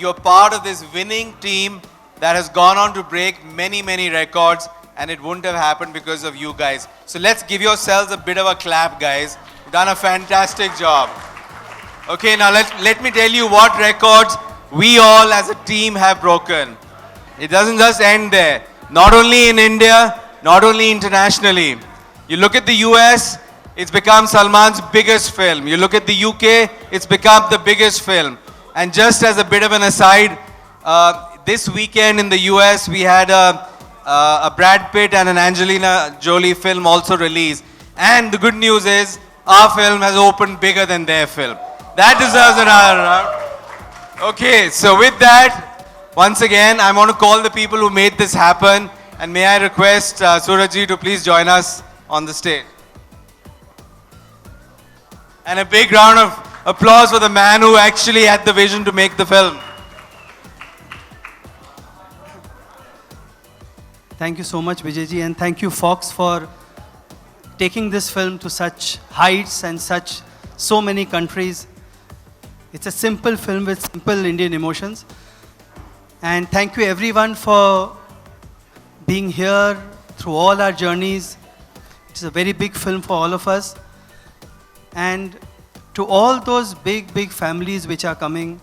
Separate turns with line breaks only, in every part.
you're part of this winning team that has gone on to break many, many records, and it wouldn't have happened because of you guys. So let's give yourselves a bit of a clap, guys. You've done a fantastic job. Okay, now let me tell you what records we all as a team have broken. It doesn't just end there. Not only in India, not only internationally. You look at the US, it's become Salman's biggest film. You look at the UK, it's become the biggest film. And just as a bit of an aside, this weekend in the US, we had a Brad Pitt and an Angelina Jolie film also released. And the good news is, our film has opened bigger than their film. That deserves another round. Okay, so with that, once again, I want to call the people who made this happen. And may I request Surajji to please join us on the stage. And a big round of applause for the man who actually had the vision to make the film.
Thank you so much, Vijayji, and thank you, Fox, for taking this film to such heights and so many countries. It's a simple film with simple Indian emotions. And thank you everyone for being here through all our journeys. It's a very big film for all of us. And to all those big, big families which are coming,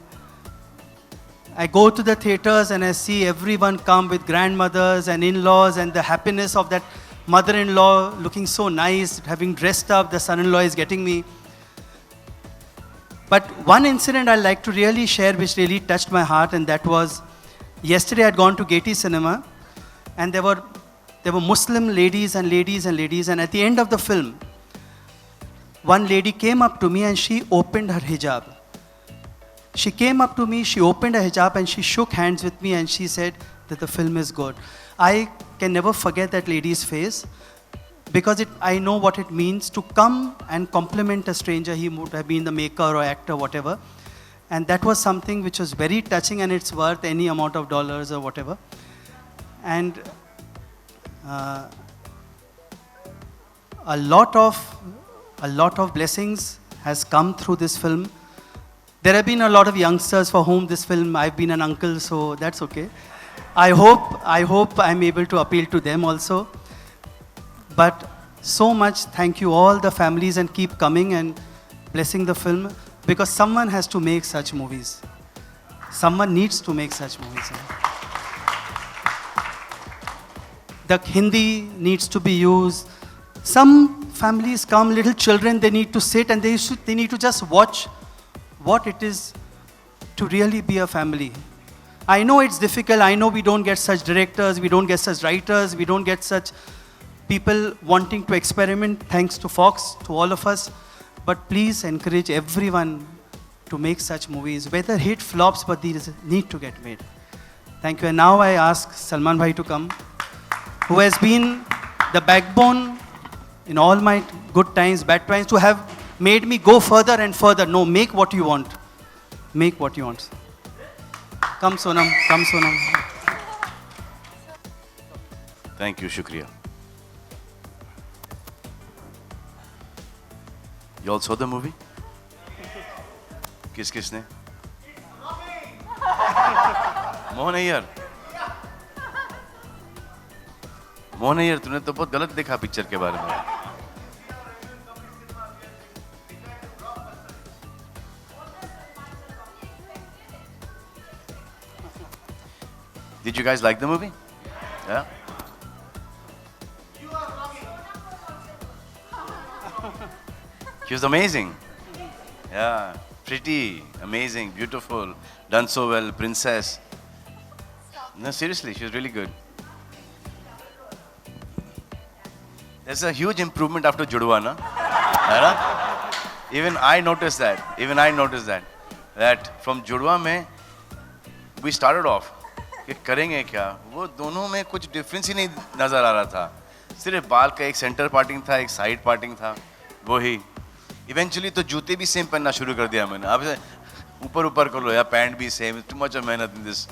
I go to the theaters and I see everyone come with grandmothers and in-laws, and the happiness of that mother-in-law looking so nice, having dressed up, the son-in-law is getting me. But one incident I'd like to really share which really touched my heart, and that was, yesterday I'd gone to Gaiety Cinema, and there were Muslim ladies, and at the end of the film, one lady came up to me and she opened her hijab. She came up to me, she opened her hijab and she shook hands with me and she said that the film is good. I can never forget that lady's face, because I know what it means to come and compliment a stranger. He would have been the maker or actor, whatever. And that was something which was very touching, and it's worth any amount of dollars or whatever. And a lot of blessings has come through this film. There have been a lot of youngsters for whom this film, I've been an uncle, so that's okay. I hope I'm able to appeal to them also. But so much thank you all the families, and keep coming and blessing the film, because someone has to make such movies. Someone needs to make such movies. The Hindi needs to be used. Some families come, little children, they need to sit and they need to just watch what it is to really be a family. I know it's difficult. I know we don't get such directors, we don't get such writers, we don't get such people wanting to experiment, thanks to Fox, to all of us. But please encourage everyone to make such movies, whether hit, flops, but these need to get made. Thank you. And now I ask Salman Bhai to come, who has been the backbone in all my good times, bad times, to have made me go further and further. No, make what you want. Make what you want. Come Sonam, come Sonam.
Thank you, Shukriya. You all saw the movie? किसने? मोहन अय्यर. मोहन अय्यर, तूने तो बहुत गलत देखा picture के बारे में. Did you guys like the movie? Yeah? She was amazing. Yeah, pretty, amazing, beautiful, done so well, princess. No, seriously, she was really good. There's a huge improvement after Judwa, na? Even I noticed that. That from Judwa mein, we started off. कि करेंगे क्या, वो दोनों में कुछ difference ही नहीं नज़र आ रहा था. सिर्फ बाल का एक सेंटर पार्टिंग था, एक साइड पार्टिंग था, वो ही. इवेंचुअली तो जूते भी सेम पहनना शुरू कर दिया मैंने. अब ऊपर ऊपर कर लो या पैंट भी सेम. टू मच ऑफ मेहनत in this.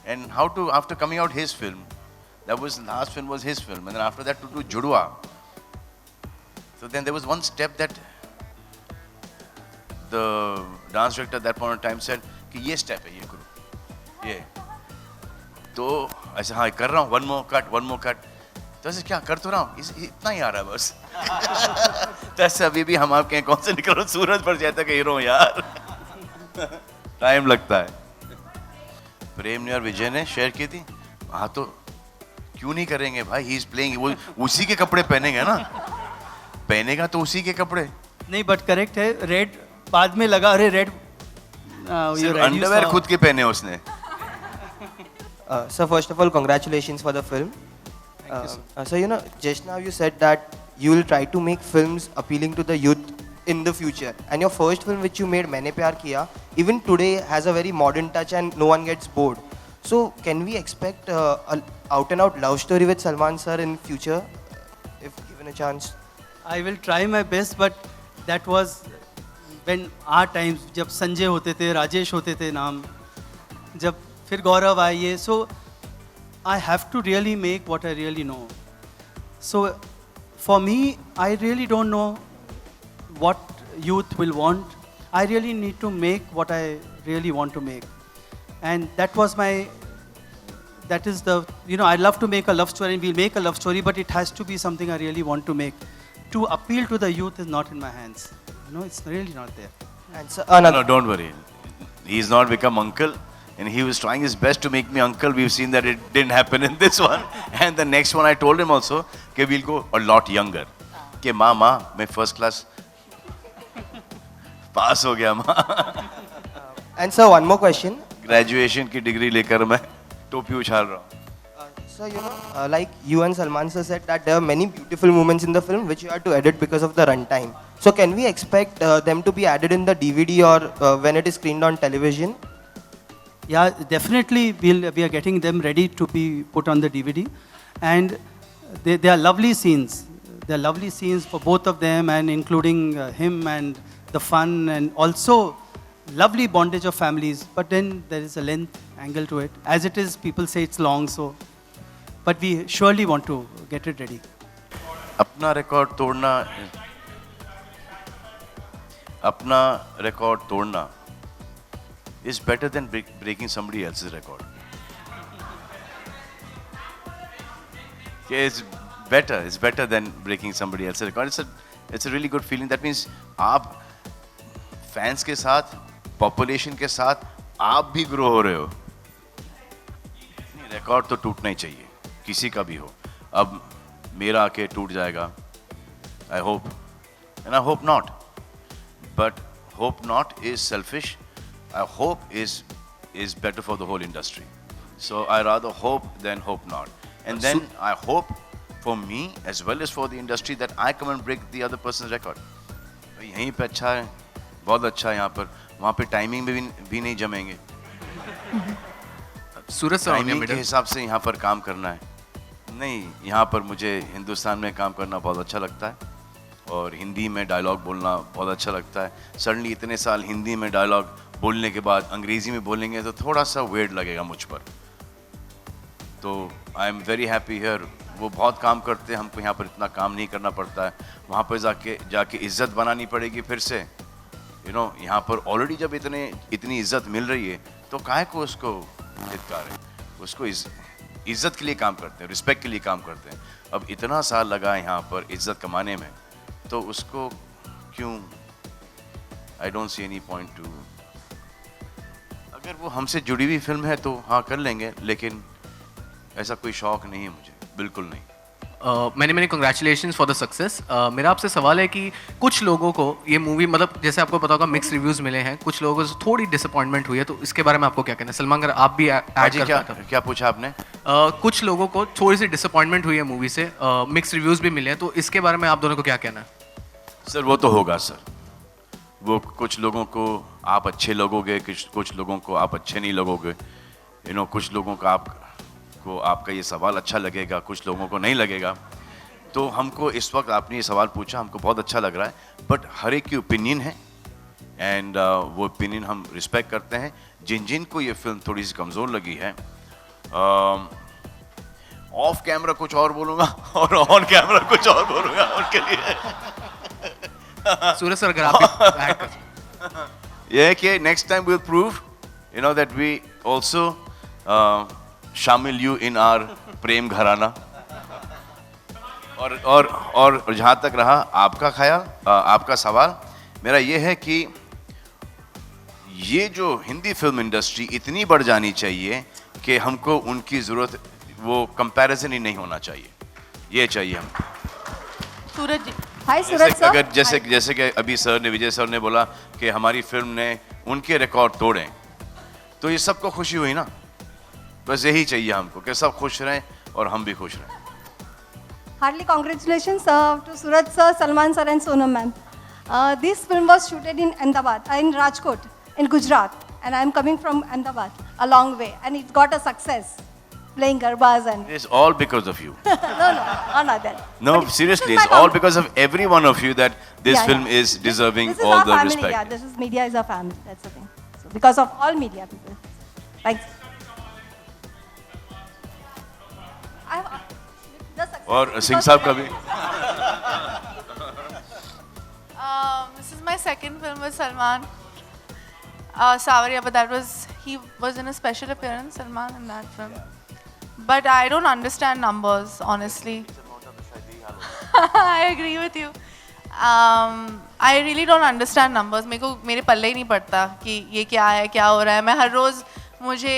And how to, after coming out his film, that was last film was his film, and after that to do Judwaa. So then there was one step that the dance director at that point of time said कि ये step है, ये करो. ये तो ऐसे हाँ कर रहा हूँ, वन मोर कट, तो ऐसे क्या कर तो रहा हूँ, इतना ही आ रहा है बस। तो ऐसे अभी भी हम आपके कौन से निकल रहे, सूरज पर जाता कि हीरो यार। टाइम लगता है। प्रेम ने और विजय ने शेयर की थी, हाँ तो क्यों नहीं करेंगे भाई, ही इज प्लेइंग, वो उसी के कपड़े पहनेंगे ना, पहनेगा तो उसी के कपड़े।
नहीं बट करेक्ट है, रेड बाद में लगा, अरे रेड
अंडरवेयर खुद के पहने उसने।
Sir, first of all, congratulations for the film. So, you know, just now you said that you will try to make films appealing to the youth in the future. And your first film, which you made, Maine Pyar Kiya, even today has a very modern touch and no one gets bored. So, can we expect an out-and-out love story with Salman sir in future, if given a chance?
I will try my best, but that was when our times, जब संजय होते थे, राजेश होते थे नाम, जब फिर गौरव आइए, so I have to really make what I really know. So for me, I really don't know what youth will want. I really need to make what I really want to make. And that was my, that is the, you know, I love to make a love story, and we'll make a love story, but it has to be something I really want to make. To appeal to the youth is not in my hands. You know, it's really not there.
And sir,
No, don't worry. He's not become uncle, and he was trying his best to make me uncle. We've seen that it didn't happen in this one. And the next one I told him also, okay, we'll go a lot younger. Okay, ma, मैं first class pass हो गया माँ.
And sir, one more question.
Graduation की degree लेकर मैं टोपी उछाल रहा हूँ.
So, you know, like you and Salman sir said that there are many beautiful moments in the film which you had to edit because of the runtime. So, can we expect them to be added in the DVD or when it is screened on television?
Yeah, definitely we are getting them ready to be put on the DVD. And they are lovely scenes. They are lovely scenes for both of them, and including him and the fun, and also lovely bondage of families. But then there is a length angle to it. As it is, people say it's long, so. But we surely want to get it ready.
अपना record तोड़ना is better than breaking somebody else's record. It's better than breaking somebody else's record. It's a really good feeling. That means आप fans के साथ, population के साथ आप भी grow हो रहे हो. record तो टूटना ही चाहिए, किसी का भी हो. अब मेरा आके टूट जाएगा. I hope, and I hope not. But hope not is selfish. I hope is better for the whole industry. So I rather hope than hope not. And then I hope for me as well as for the industry that I come and break the other person's record. यहीं पे अच्छा है, बहुत अच्छा है यहाँ पर. वहाँ पे टाइमिंग में भी नहीं जमेंगे.
सूरज सर
टाइमिंग के हिसाब से यहाँ पर काम करना है. नहीं, यहाँ पर मुझे हिंदुस्तान में काम करना बहुत अच्छा लगता है और हिंदी में डायलॉग बोलना बहुत अच्छा लगता है. सडनली इतने साल हिंदी में डायलॉग बोलने के बाद अंग्रेज़ी में बोलेंगे तो थोड़ा सा वेट लगेगा मुझ पर. तो I am very happy here. वो बहुत काम करते हैं, हमको यहाँ पर इतना काम नहीं करना पड़ता है. वहाँ पर जाके इज़्ज़त बनानी पड़ेगी फिर से. यू नो, यहाँ पर ऑलरेडी जब इतनी इज़्ज़त मिल रही है तो काहे को उसको धिक्कार है. उसको इज़्ज़त के लिए काम करते हैं, रिस्पेक्ट के लिए काम करते हैं. अब इतना साल लगा यहाँ पर इज़्ज़त कमाने में, तो उसको क्यों, I don't see any point two. अगर वो हमसे जुड़ी हुई फिल्म है तो हाँ कर लेंगे, लेकिन ऐसा कोई शौक नहीं है मुझे, बिल्कुल नहीं.
मैंने कंग्रेचुलेशंस फॉर द सक्सेस. मेरा आपसे सवाल है कि कुछ लोगों को ये मूवी, मतलब जैसे आपको पता होगा मिक्स रिव्यूज़ मिले हैं, कुछ लोगों को थोड़ी डिसअपॉइंटमेंट हुई है, तो इसके बारे में आपको क्या कहना है? सलमान अगर आप भी ऐड
क्या पूछा आपने?
कुछ लोगों को थोड़ी सी डिसअपॉइंटमेंट हुई है मूवी से, मिक्स रिव्यूज़ भी मिले हैं, तो इसके बारे में आप दोनों को क्या कहना है?
सर वो तो होगा सर. वो कुछ लोगों को आप अच्छे लगोगे, कुछ लोगों को आप अच्छे नहीं लगोगे. यू नो, कुछ लोगों का आपका ये सवाल अच्छा लगेगा, कुछ लोगों को नहीं लगेगा. तो हमको इस वक्त आपने ये सवाल पूछा, हमको बहुत अच्छा लग रहा है. बट हर एक की ओपिनियन है, एंड वो ओपिनियन हम रिस्पेक्ट करते हैं. जिन को ये फिल्म थोड़ी सी कमज़ोर लगी है, ऑफ कैमरा कुछ और बोलूँगा और ऑन कैमरा कुछ और बोलूँगा उनके लिए.
सूरज सर अगर आप भी ऐड कर.
Yeah, okay, next time we'll prove, you know, that we also शामिल यू इन आर प्रेम घराना। और जहाँ तक रहा आपका ख्याल, आपका सवाल, मेरा ये है कि ये जो हिंदी फिल्म इंडस्ट्री इतनी बढ़ जानी चाहिए कि हमको उनकी ज़रूरत, वो कंपैरिजन ही नहीं होना चाहिए, ये चाहिए हमको।
सूरज जी,
हाय
जैसे
सूरज सर।
अगर जैसे कि अभी सर ने, विजय सर ने बोला कि हमारी फिल्म ने उनके रिकॉर्ड तोड़े, तो ये सबको खुशी हुई ना। बस यही चाहिए हमको कि सब खुश रहें और हम भी खुश रहें।
Heartily congratulations to Suraj sir, Salman sir and Sonam ma'am. This film was shooted in Ahmedabad, in Rajkot, in Gujarat, and I am coming from Ahmedabad, a long way, and it got a success, playing garbas and
It's all because of you.
no, not that.
No,
But
seriously,
this is
it's
my
all
family.
because of every one of you that this
Yeah,
film
yeah.
is deserving
This is
all
our
the
family,
respect.
Yeah, this is media is our family. That's the thing. So because of all media people, like the success
और
is
Singh
because
साहब
of
का भी।
this is my second film with Salman. Sawariya, but he was in a special appearance, Salman, in that film. But I don't understand numbers, honestly. I agree with you. I really don't understand numbers. मेरे पल्ले ही नहीं पड़ता कि ये क्या है, क्या हो रहा है। मैं हर रोज़, मुझे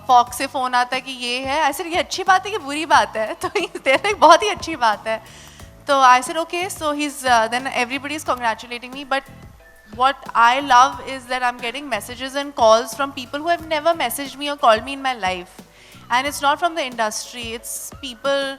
फॉक्स से फ़ोन आता है कि ये है, ऐसे ये अच्छी बात है कि बुरी बात है, तो ये बहुत ही अच्छी बात है। तो I said okay, so then everybody is congratulating me, but what I love is that I'm getting messages and calls from people who have never messaged me or called me in my life, and it's not from the industry, it's people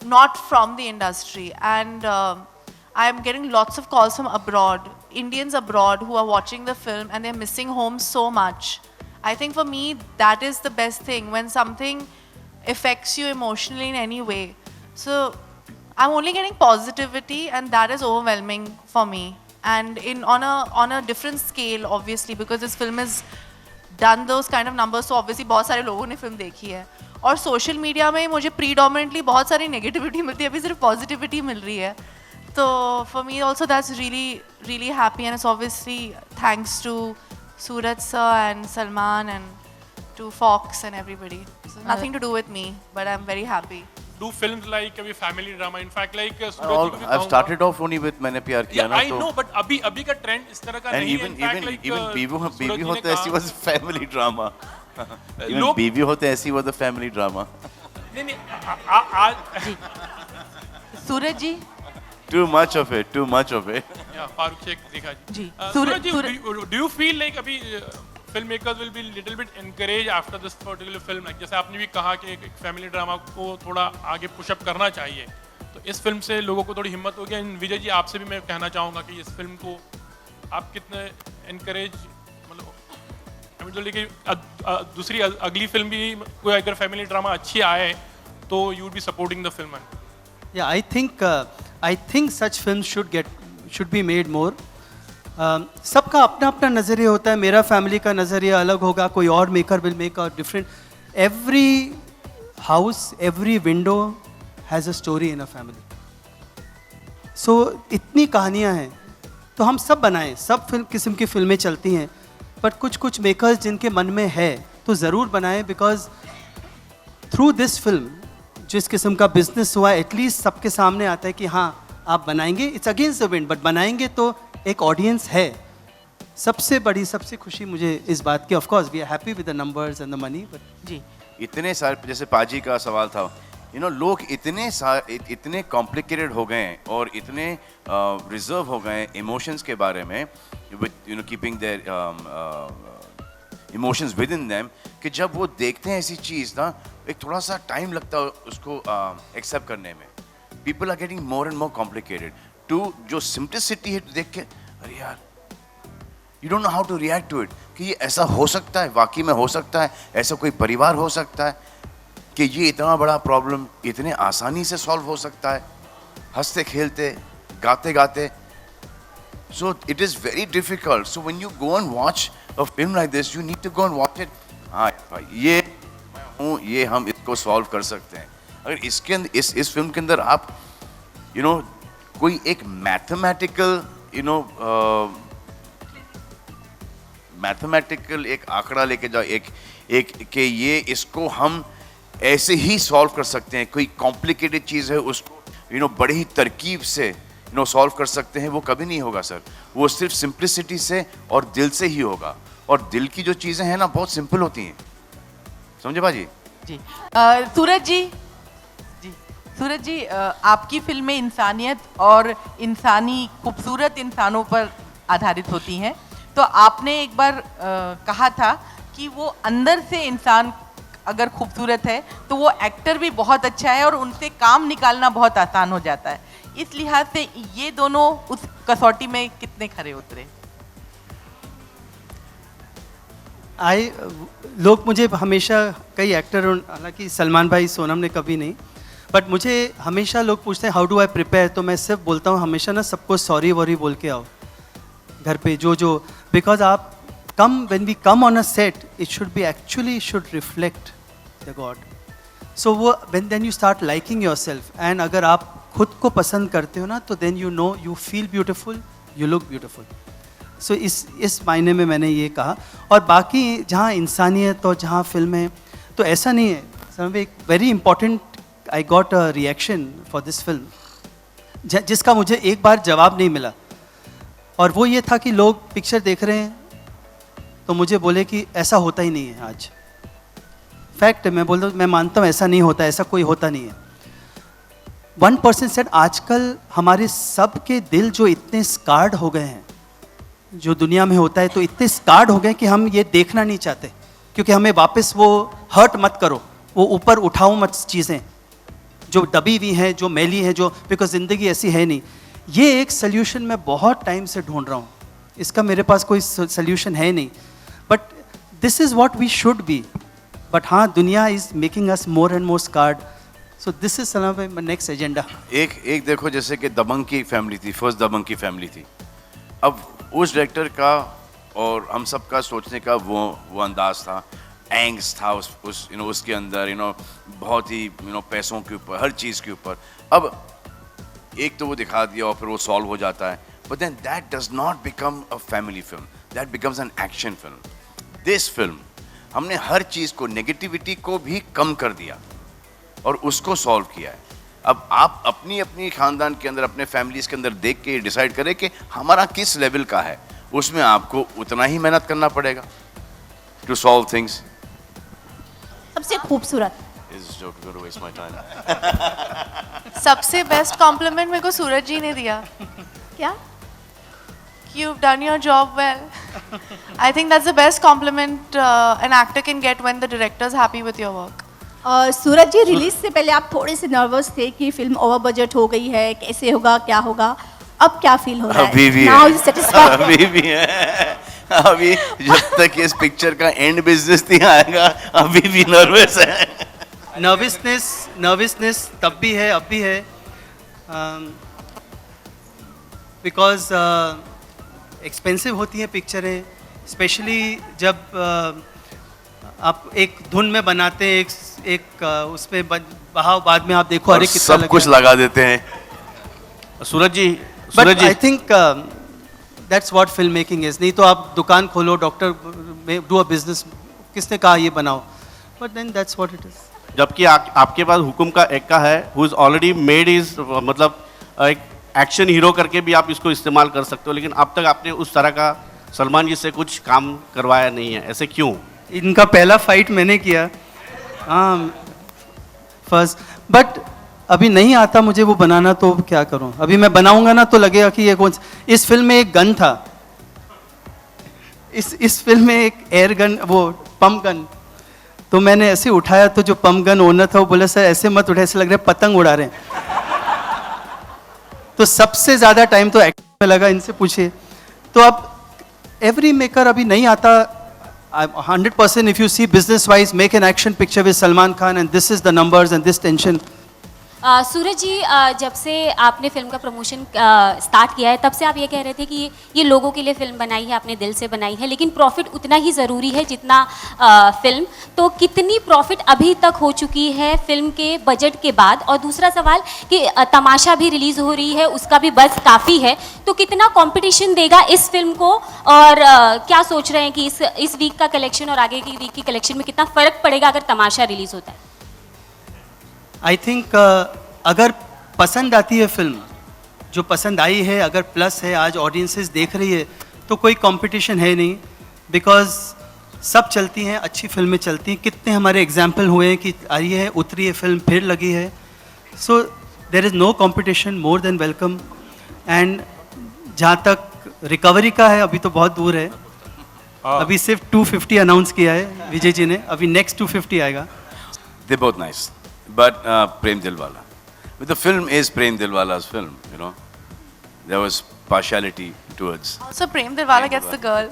not from the industry, and I'm getting lots of calls from abroad, Indians abroad who are watching the film and they're missing home so much. I think for me that is the best thing, when something affects you emotionally in any way. So I'm only getting positivity, and that is overwhelming for me. And on a different scale, obviously, because this film has done those kind of numbers, so obviously बहुत सारे लोगों ने film देखी है. और social media में मुझे predominantly बहुत सारी negativity मिलती है, अभी सिर्फ positivity मिल रही है. So for me also that's really, really happy, and it's obviously thanks to Suraj sir and Salman and to Fox and everybody. So nothing to do with me, but I'm very happy.
Do films like a family drama. In fact, like
I've started off only with मैंने प्यार किया
Yeah,
ना,
I
तो
know, but अभी का trend इस तरह का
and
नहीं है.
even
In fact, like,
बीवी
सूरज जी
होते
ने
ऐसी
कहा-
was family drama. Even
लोग-
बीवी होते ऐसी was the family drama.
नहीं आज
सूरज जी,
Too much of it, too much of it.
Yeah, Farooq Sheikh देखा जी.
जी.
सूरज जी,
सूरज-
do you feel like अभी filmmakers will be little bit encouraged after this particular film? Like जैसे आपने भी कहा कि एक family drama को थोड़ा आगे push up करना चाहिए, तो इस फिल्म से लोगों को थोड़ी हिम्मत हो गई. विजय जी, आपसे भी मैं कहना चाहूँगा कि इस फिल्म को आप कितने encourage, मतलब अभी जो लेकिन दूसरी अगली फिल्म भी कोई अगर फैमिली ड्रामा अच्छी आए तो you would be supporting the film.
Yeah, I think such films should be made more. सबका अपना अपना नज़रिया होता है. मेरा फैमिली का नज़रिया अलग होगा, कोई और maker will make a different. Every house, every window has a story in a family. So इतनी कहानियाँ हैं, तो हम सब बनाएं. सब किस्म की फिल्में चलती हैं, बट कुछ मेकर्स जिनके मन में है तो ज़रूर बनाएं, बिकॉज थ्रू दिस फिल्म जिस किस्म का बिजनेस हुआ, एटलीस्ट सबके सामने आता है कि हाँ आप बनाएंगे. It's against the wind, but बनाएंगे तो एक ऑडियंस है. सबसे बड़ी, सबसे खुशी मुझे इस बात की. Of course we are happy with the numbers and the money, but
जी.
इतने सारे, जैसे पाजी का सवाल था, लोग इतने कॉम्प्लिकेटेड हो गए हैं और इतने रिजर्व हो गए हैं इमोशंस के बारे में, with keeping their emotions with in them, कि जब वो देखते हैं ऐसी चीज़ ना, एक थोड़ा सा टाइम लगता है उसको एक्सेप्ट करने में. People are getting more and more complicated to जो सिंप्लिसिटी है देख के, अरे यार you don't know how to react to it, कि ये ऐसा हो सकता है, वाकई में हो सकता है, ऐसा कोई परिवार हो सकता है, कि ये इतना बड़ा प्रॉब्लम इतने आसानी से सॉल्व हो सकता है, हंसते खेलते गाते गाते. So it is very difficult. So when you go and watch a film like this, you need to go and watch it. हाँ भाई, ये हम इसको सॉल्व कर सकते हैं. अगर इसके अंदर इस फिल्म के अंदर आप कोई एक मैथमेटिकल एक आंकड़ा लेके जाओ, एक कि ये इसको हम ऐसे ही सॉल्व कर सकते हैं, कोई कॉम्प्लिकेटेड चीज़ है उसको बड़ी ही तरकीब से सॉल्व कर सकते हैं, वो कभी नहीं होगा सर। वो सिर्फ सिंप्लिसिटी से और दिल से ही होगा, और दिल की जो चीज़ें हैं ना बहुत सिंपल होती हैं, समझे बाजी?
जी सूरज जी आपकी फिल्में इंसानियत और इंसानी खूबसूरत इंसानों पर आधारित होती हैं, तो आपने एक बार कहा था कि वो अंदर से इंसान अगर खूबसूरत है तो वो एक्टर भी बहुत अच्छा है और उनसे काम निकालना बहुत आसान हो जाता है। इस लिहाज से ये दोनों उस कसौटी में कितने खरे उतरे?
लोग मुझे हमेशा कई एक्टर, हालांकि सलमान भाई सोनम ने कभी नहीं, बट मुझे हमेशा लोग पूछते हैं हाउ डू आई प्रिपेयर, तो मैं सिर्फ बोलता हूँ हमेशा ना सबको सॉरी वॉरी बोल के आओ घर पे जो बिकॉज आप when we come on a set, it should reflect the God. So then you start liking yourself, and अगर आप खुद को पसंद करते हो ना, तो then you feel beautiful, you look beautiful. So इस मायने में मैंने ये कहा। और बाकी जहाँ इंसानियत और जहाँ फिल्में, तो ऐसा नहीं है सर। एक very important, I got a reaction for this film जिसका मुझे एक बार जवाब नहीं मिला, और वो ये था कि लोग पिक्चर देख रहे हैं तो मुझे बोले कि ऐसा होता ही नहीं है आज। फैक्ट है, मैं मानता हूँ ऐसा नहीं होता, ऐसा कोई होता नहीं है। 1% सेड आजकल हमारे सब के दिल जो इतने स्कार्ड हो गए हैं, जो दुनिया में होता है तो इतने स्कार्ड हो गए कि हम ये देखना नहीं चाहते, क्योंकि हमें वापस वो हर्ट मत करो, वो ऊपर उठाओ मत चीज़ें जो दबी हुई हैं, जो मैली हैं, जो बिकॉज ज़िंदगी ऐसी है नहीं। ये एक सल्यूशन मैं बहुत टाइम से ढूंढ रहा हूँ, इसका मेरे पास कोई सल्यूशन है नहीं, but this is what we should be. But हाँ, दुनिया is making us more and more scared, so this is my next agenda.
एक देखो, जैसे कि दबंग की फैमिली थी, फर्स्ट दबंग की फैमिली थी। अब उस डायरेक्टर का और हम सब का सोचने का वो अंदाज था, एंग्स था उसके अंदर, बहुत ही पैसों के ऊपर, हर चीज़ के ऊपर। अब एक तो वो दिखा दिया और फिर वो सॉल्व हो जाता है, but then that does not become a family film, that becomes an action film. This film हमने हर चीज़ को, नेगेटिविटी को भी कम कर दिया और उसको सॉल्व किया है। अब आप अपनी अपनी खानदान के अंदर, अपने फैमिलीज के अंदर देख के डिसाइड करें कि हमारा किस लेवल का है, उसमें आपको उतना ही मेहनत करना पड़ेगा टू सॉल्व थिंग्स।
सबसे खूबसूरत
सबसे बेस्ट कॉम्प्लीमेंट मेरे को सूरज जी ने दिया।
क्या?
You've done your job well. I think that's the best compliment an actor can get when the director is happy with your work.
Suraj ji, release से पहले आप थोड़े से नर्वस थे कि फिल्म ओवर बजट हो गई है, कैसे होगा, क्या होगा, अब क्या फील हो रहा है?
अभी भी
Now
है,
you satisfied?
अभी भी है। अभी जब तक इस पिक्चर का एंड बिजनेस नहीं आएगा, अभी भी नर्वस है।
नर्वसनेस तब भी है, अब भी है, बिकॉज एक्सपेंसिव होती हैं पिक्चरें, स्पेशली जब आप एक धुन में बनाते हैं, एक उसमें बहाव, बाद में आप देखो अरे कितना
सब कुछ लगा देते हैं।
Suraj ji,
but I think that's what film making is. नहीं तो आप दुकान खोलो, डॉक्टर में डू अ बिजनेस, किसने कहा ये बनाओ, but then that's what it is.
जबकि आपके पास हुकुम का एक्का है, who is already made is, मतलब एक एक्शन हीरो करके भी आप इसको इस्तेमाल कर सकते हो, लेकिन अब तक आपने उस तरह का सलमान जी से कुछ काम करवाया नहीं है, ऐसे क्यों?
इनका पहला फाइट मैंने किया, हाँ फर्स्ट, बट अभी नहीं आता मुझे वो बनाना, तो क्या करूं? अभी मैं बनाऊंगा ना तो लगेगा कि ये कौन। इस फिल्म में एक गन था, इस फिल्म में एक एयर गन, वो पंप गन, तो मैंने ऐसे उठाया तो जो पंप गन ओनर था वो बोला सर ऐसे मत उठाए, ऐसे लग रहा है पतंग उड़ा रहे हैं। तो सबसे ज़्यादा टाइम तो एक्टिंग में लगा, इनसे पूछिए। तो अब एवरी मेकर अभी नहीं आता 100%। If you see business wise, make an action picture with Salman Khan and this is the numbers and this tension,
Suraj ji, जब से आपने फिल्म का प्रमोशन स्टार्ट किया है तब से आप ये कह रहे थे कि ये लोगों के लिए फिल्म बनाई है, आपने दिल से बनाई है, लेकिन प्रॉफिट उतना ही ज़रूरी है जितना फिल्म। तो कितनी प्रॉफिट अभी तक हो चुकी है फिल्म के बजट के बाद? और दूसरा सवाल कि तमाशा भी रिलीज़ हो रही है, उसका भी बज़ काफ़ी है, तो कितना कंपटीशन देगा इस फिल्म को? और क्या सोच रहे हैं कि इस वीक का कलेक्शन और आगे की वीक की कलेक्शन में कितना फ़र्क पड़ेगा अगर तमाशा रिलीज़ होता है?
आई थिंक अगर पसंद आती है फिल्म, जो पसंद आई है, अगर प्लस है, आज ऑडियंसेस देख रही है, तो कोई कंपटीशन है नहीं, बिकॉज सब चलती हैं, अच्छी फिल्में चलती हैं। कितने हमारे एग्जाम्पल हुए हैं कि आई है, उतरी है फिल्म, फिर लगी है। So there is no competition, more than welcome. And जहाँ तक रिकवरी का है, अभी तो बहुत दूर है। अभी सिर्फ 250 अनाउंस किया है विजय जी ने, अभी नेक्स्ट 250 आएगा।
They're both nice, but Prem Dilwala. But the film is Prem Dilwala's film, you know. There was partiality towards.
So Prem Dilwala gets the girl.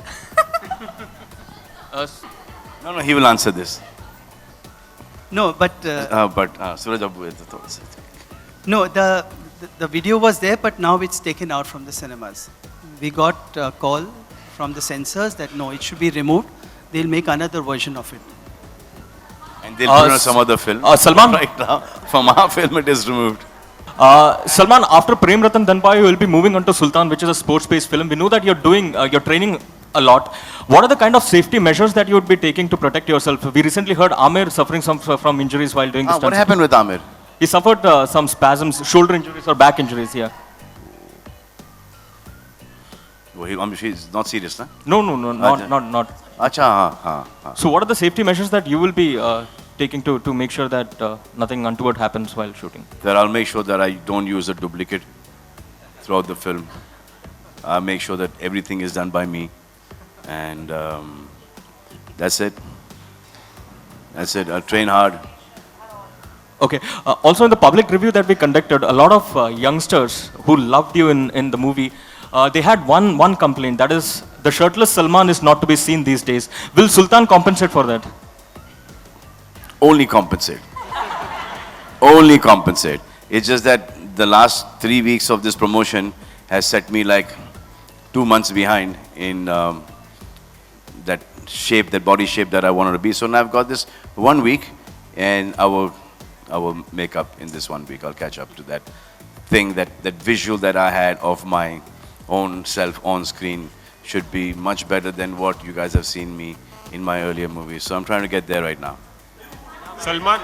No, he will answer this.
No, but
Suraj Abu is the thoughts.
no, the video was there, but now it's taken out from the cinemas. We got a call from the censors that no, it should be removed. They'll make another version of it.
And they'll put on some other film.
Salman,
right now, from our film it is removed.
Salman, after Prem Ratan Dhanpai, you will be moving on to Sultan, which is a sports-based film. We know that you're training a lot. What are the kind of safety measures that you would be taking to protect yourself? We recently heard Amir suffering from injuries while doing this.
What happened with Amir?
He suffered some spasms, shoulder injuries or back injuries. Yeah.
Well, she's not serious, huh?
No, not.
Acha, हाँ.
So, what are the safety measures that you will be taking to make sure that nothing untoward happens while shooting?
That I'll make sure that I don't use a duplicate throughout the film. I'll make sure that everything is done by me, and that's it. That's it. I'll train hard.
Okay. Also, in the public review that we conducted, a lot of youngsters who loved you in the movie, they had one complaint. That is, the shirtless Salman is not to be seen these days. Will Sultan compensate for that?
Only compensate. Only compensate. It's just that the last 3 weeks of this promotion has set me like 2 months behind in that shape, that body shape that I wanted to be. So now I've got this 1 week, and I will make up in this 1 week. I'll catch up to that thing, that visual that I had of my own self on screen should be much better than what you guys have seen me in my earlier movies. So I'm trying to get there right now.
Salman.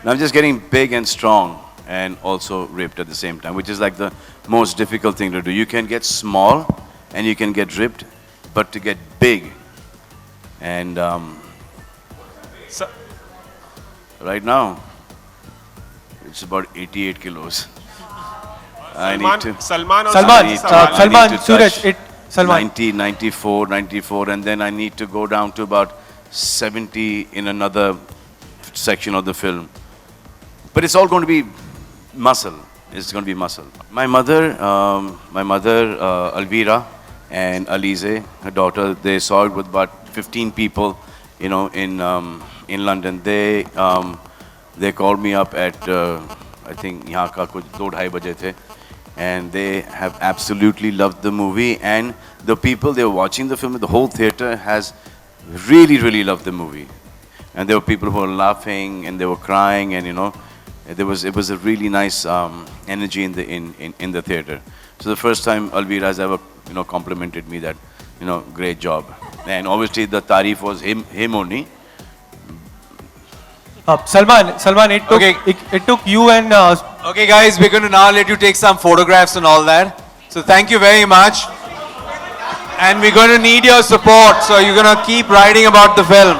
I'm just getting big and strong and also ripped at the same time, which is like the most difficult thing to do. You can get small and you can get ripped, but to get big and right now it's about 88 kilos. I need to.
Salman,
Suraj, Salman. 90, 94, and then I need to go down to about 70 in another section of the film. But it's all going to be muscle. It's going to be muscle. My mother, Alvira, and Alize, her daughter, they saw it with about 15 people, you know, in London. They called me up at I think यहाँ का कुछ 2-2:30 बजे थे, and they have absolutely loved the movie, and the people they were watching the film, the whole theater has really loved the movie, and there were people who were laughing and they were crying, and you know, it was a really nice energy in the theater. So the first time Alvira has ever, you know, complimented me that, you know, great job, and obviously the tarif was him only.
Salman, it took you and.
Okay, guys, we're going to now let you take some photographs and all that. So thank you very much. And we're going to need your support. So you're going to keep writing about the film.